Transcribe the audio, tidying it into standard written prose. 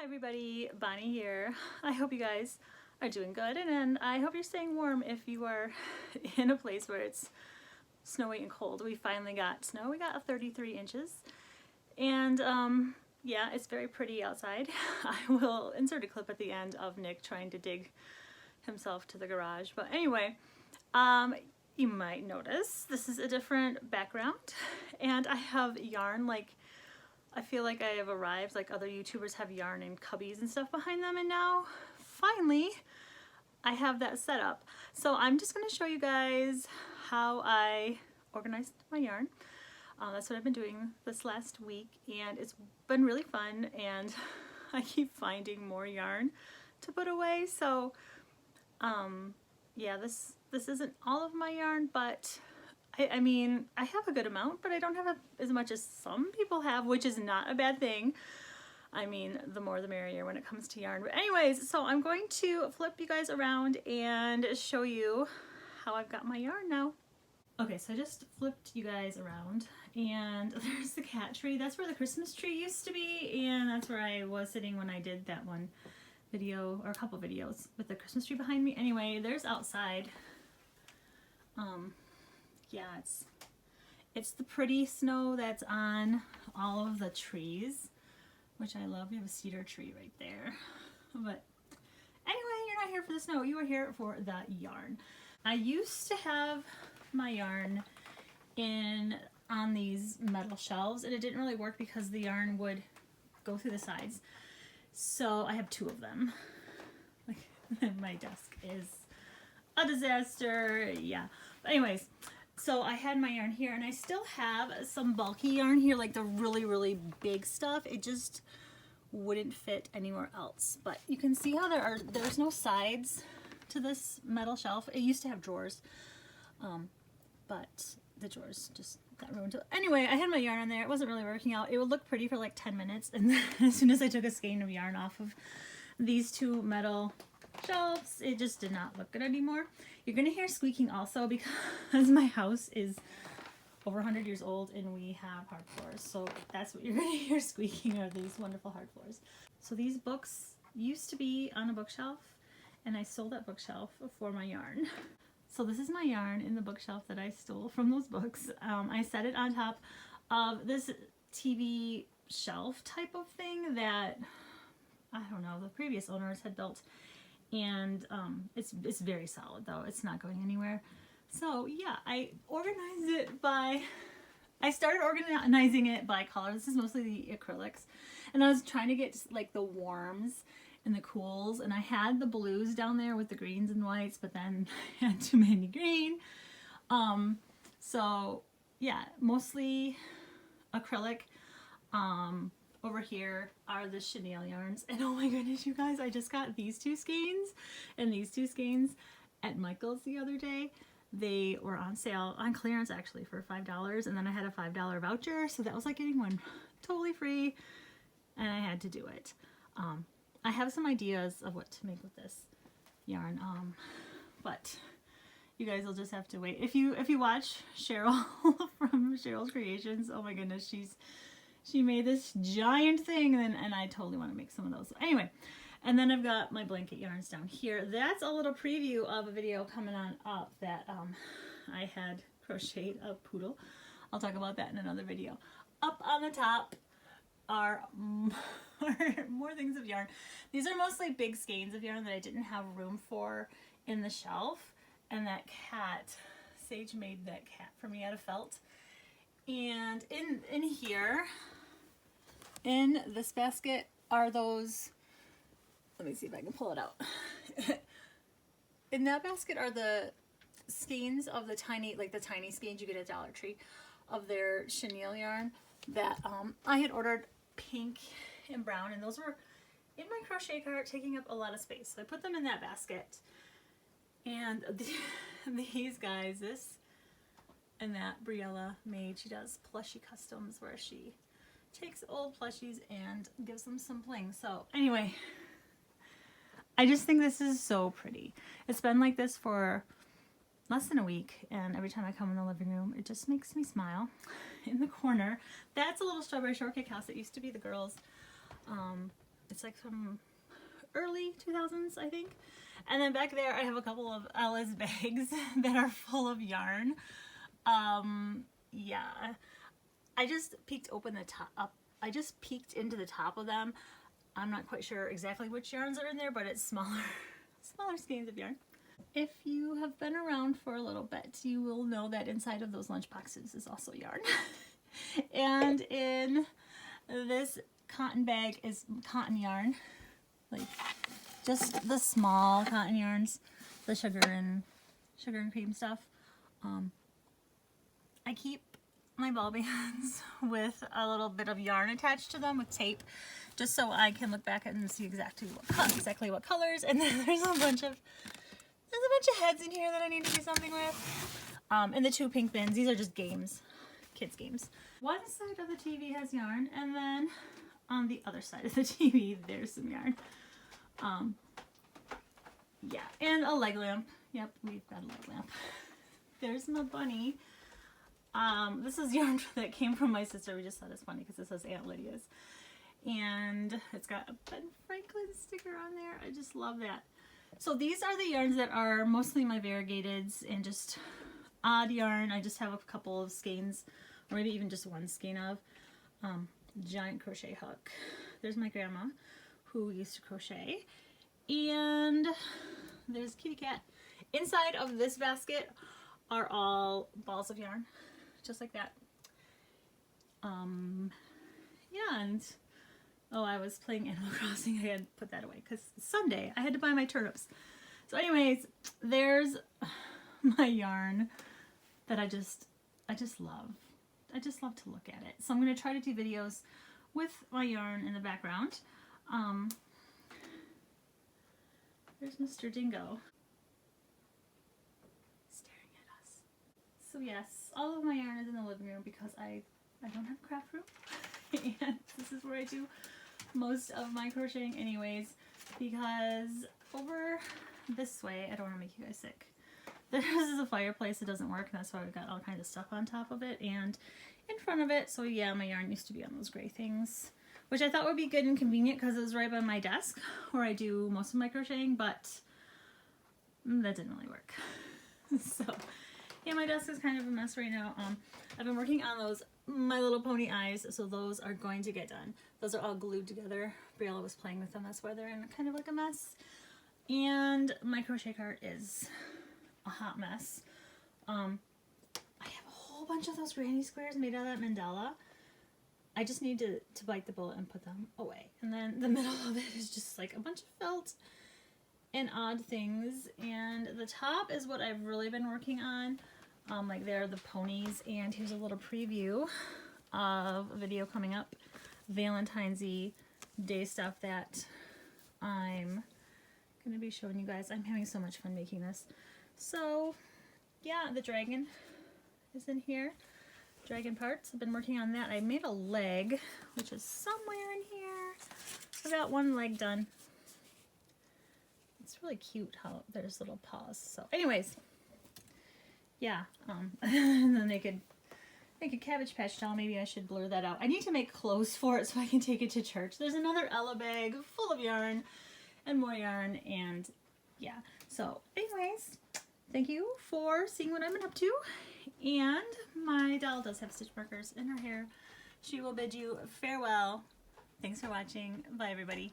Hi everybody, Bonnie here. I hope you guys are doing good, and I hope you're staying warm if you are in a place where it's snowy and cold. We finally got snow. We got 33 inches, and yeah, it's very pretty outside. I will insert a clip at the end of Nick trying to dig himself to the garage. But anyway, you might notice this is a different background, and I have yarn. Like, I feel like I have arrived, like other YouTubers have yarn and cubbies and stuff behind them, and now finally I have that set up. So I'm just going to show you guys how I organized my yarn. That's what I've been doing this last week, and it's been really fun, and I keep finding more yarn to put away. So yeah, this isn't all of my yarn, but I mean, I have a good amount, but I don't have as much as some people have, which is not a bad thing. I mean, the more the merrier when it comes to yarn. But anyways, so I'm going to flip you guys around and show you how I've got my yarn now. Okay, so I just flipped you guys around, and there's the cat tree. That's where the Christmas tree used to be, and that's where I was sitting when I did that one video, or a couple videos, with the Christmas tree behind me. Anyway, there's outside. Yeah, it's the pretty snow that's on all of the trees, which I love. We have a cedar tree right there. But anyway, you're not here for the snow. You are here for the yarn. I used to have my yarn on these metal shelves, and it didn't really work because the yarn would go through the sides. So I have two of them. Like, my desk is a disaster. Yeah. But anyways, so I had my yarn here, and I still have some bulky yarn here, like the really, really big stuff. It just wouldn't fit anywhere else. But you can see how there's no sides to this metal shelf. It used to have drawers, but the drawers just got ruined. Anyway, I had my yarn on there. It wasn't really working out. It would look pretty for like 10 minutes, and then as soon as I took a skein of yarn off of these two metal shelves, it just did not look good anymore. You're gonna hear squeaking also because my house is over 100 years old and we have hard floors, so that's what you're gonna hear squeaking, are these wonderful hard floors. So these books used to be on a bookshelf, and I sold that bookshelf for my yarn. So this is my yarn in the bookshelf that I stole from those books. I set it on top of this TV shelf type of thing that, I don't know, the previous owners had built. And it's very solid though. It's not going anywhere. So yeah, I started organizing it by color. This is mostly the acrylics. And I was trying to get like the warms and the cools. And I had the blues down there with the greens and whites, but then I had too many green. So yeah, mostly acrylic. Over here are the chenille yarns, and oh my goodness, you guys, I just got these two skeins and these two skeins at Michael's the other day. They were on sale, on clearance actually, for $5, and then I had a $5 voucher, so that was like getting one totally free, and I had to do it. I have some ideas of what to make with this yarn, but you guys will just have to wait. If you watch Cheryl from Cheryl's Creations, oh my goodness, she made this giant thing, and I totally want to make some of those. So anyway, and then I've got my blanket yarns down here. That's a little preview of a video coming on up that I had crocheted a poodle. I'll talk about that in another video. Up on the top are more things of yarn. These are mostly big skeins of yarn that I didn't have room for in the shelf, and that cat, Sage made that cat for me out of felt. And in here, in this basket, are those, let me see if I can pull it out. In that basket are the skeins of the tiny, like the tiny skeins you get at Dollar Tree of their chenille yarn that I had ordered pink and brown, and those were in my crochet cart taking up a lot of space. So I put them in that basket. And these guys, this and that Briella made, she does plushie customs where she takes old plushies and gives them some bling. So anyway, I just think this is so pretty. It's been like this for less than a week, and every time I come in the living room, it just makes me smile. In the corner, that's a little strawberry shortcake house. It used to be the girls' It's like from early 2000s, I think. And then back there I have a couple of Ella's bags that are full of yarn. Yeah, I just peeked open the top. I just peeked into the top of them. I'm not quite sure exactly which yarns are in there, but it's smaller skeins of yarn. If you have been around for a little bit, you will know that inside of those lunch boxes is also yarn. And in this cotton bag is cotton yarn, like just the small cotton yarns, the sugar and cream stuff. I keep my ball bearings with a little bit of yarn attached to them with tape, just so I can look back and see exactly what colors. And then there's a bunch of heads in here that I need to do something with. And the 2 pink bins, these are just games, kids games. One side of the TV has yarn, and then on the other side of the TV there's some yarn. Yeah, and a leg lamp. Yep, we've got a leg lamp. There's my bunny. This is yarn that came from my sister. We just thought it's funny because it says Aunt Lydia's. And it's got a Ben Franklin sticker on there. I just love that. So these are the yarns that are mostly my variegateds and just odd yarn. I just have a couple of skeins, or maybe even just one skein of giant crochet hook. There's my grandma who used to crochet. And there's Kitty Cat. Inside of this basket are all balls of yarn, just like that. Yeah, and oh, I was playing Animal Crossing. I had to put that away because it's Sunday. I had to buy my turnips. So anyways, there's my yarn that I just love. I just love to look at it. So I'm going to try to do videos with my yarn in the background. There's Mr. Dingo staring at us. So yes, all of my yarn is in the living room because I don't have a craft room. And this is where I do most of my crocheting anyways, because over this way, I don't want to make you guys sick. This is a fireplace that doesn't work, and that's why we've got all kinds of stuff on top of it and in front of it. So yeah, my yarn used to be on those gray things, which I thought would be good and convenient because it was right by my desk where I do most of my crocheting, but that didn't really work. So yeah, my desk is kind of a mess right now. I've been working on those My Little Pony eyes, so those are going to get done. Those are all glued together. Briella was playing with them, that's why they're in kind of like a mess. And my crochet cart is a hot mess. I have a whole bunch of those granny squares made out of that mandala. I just need to bite the bullet and put them away. And then the middle of it is just like a bunch of felt and odd things. And the top is what I've really been working on. Like there are the ponies, and here's a little preview of a video coming up, Valentine's Day stuff that I'm going to be showing you guys. I'm having so much fun making this. So yeah, the dragon is in here. Dragon parts. I've been working on that. I made a leg, which is somewhere in here. I got one leg done. It's really cute how there's little paws. So anyways, yeah, and then they could make a Cabbage Patch doll. Maybe I should blur that out. I need to make clothes for it so I can take it to church. There's another Ella bag full of yarn and more yarn, and yeah. So anyways, thank you for seeing what I've been up to. And my doll does have stitch markers in her hair. She will bid you farewell. Thanks for watching. Bye, everybody.